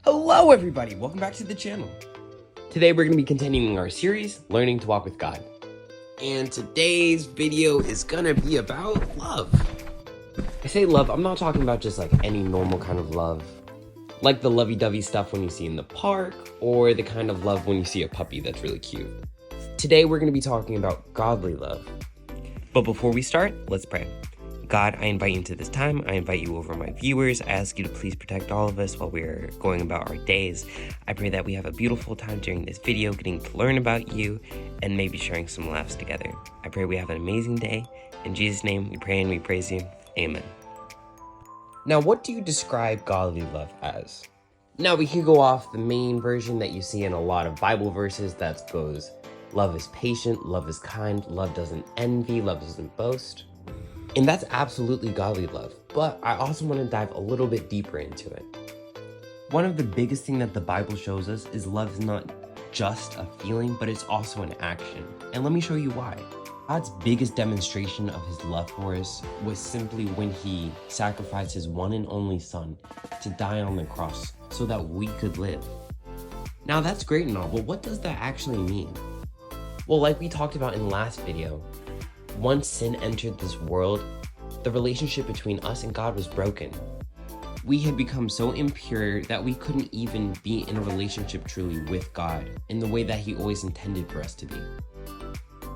Hello everybody, welcome back to the channel. Today we're going to be continuing our series, Learning to Walk with God. And today's video is going to be about love. I say love, I'm not talking about just like any normal kind of love. Like the lovey-dovey stuff when you see in the park, or the kind of love when you see a puppy that's really cute. Today we're going to be talking about godly love. But before we start, let's pray. God, I invite you into this time. I invite you over my viewers. I ask you to please protect all of us while we're going about our days. I pray that we have a beautiful time during this video, getting to learn about you and maybe sharing some laughs together. I pray we have an amazing day. In Jesus' name, we pray and we praise you. Amen. Now, what do you describe godly love as? Now, we could go off the main version that you see in a lot of Bible verses that goes, love is patient, love is kind, love doesn't envy, love doesn't boast. And that's absolutely godly love, but I also want to dive a little bit deeper into it. One of the biggest things that the Bible shows us is love is not just a feeling, but it's also an action. And let me show you why. God's biggest demonstration of his love for us was simply when he sacrificed his one and only son to die on the cross so that we could live. Now that's great and all, but what does that actually mean? Well, like we talked about in the last video, once sin entered this world, the relationship between us and God was broken. We had become so impure that we couldn't even be in a relationship truly with God in the way that he always intended for us to be.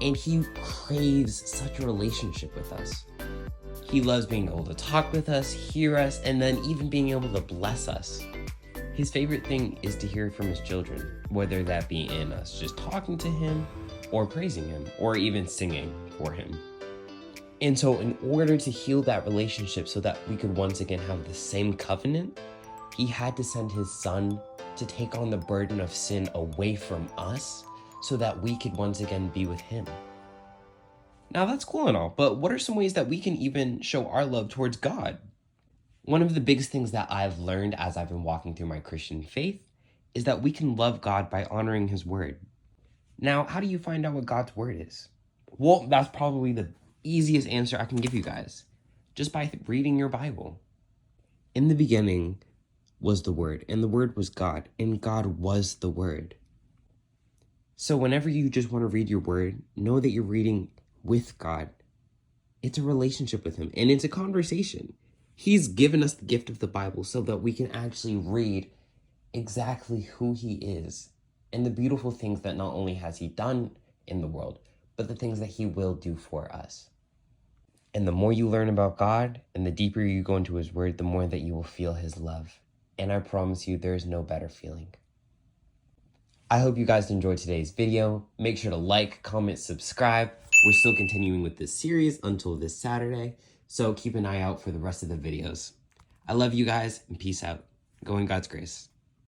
And he craves such a relationship with us. He loves being able to talk with us, hear us, and then even being able to bless us. His favorite thing is to hear from his children, whether that be in us just talking to him, or praising him, or even singing for him. And so in order to heal that relationship so that we could once again have the same covenant, he had to send his son to take on the burden of sin away from us so that we could once again be with him. Now that's cool and all, but what are some ways that we can even show our love towards God? One of the biggest things that I've learned as I've been walking through my Christian faith is that we can love God by honoring his word. Now, how do you find out what God's word is? Well, that's probably the easiest answer I can give you guys, just by reading your Bible. In the beginning was the Word, and the Word was God, and God was the Word. So whenever you just want to read your word, know that you're reading with God. It's a relationship with him, and it's a conversation. He's given us the gift of the Bible so that we can actually read exactly who he is and the beautiful things that not only has he done in the world, but the things that he will do for us. And the more you learn about God and the deeper you go into his word, the more that you will feel his love. And I promise you, there is no better feeling. I hope you guys enjoyed today's video. Make sure to like, comment, subscribe. We're still continuing with this series until this Saturday, so keep an eye out for the rest of the videos. I love you guys, and peace out. Go in God's grace.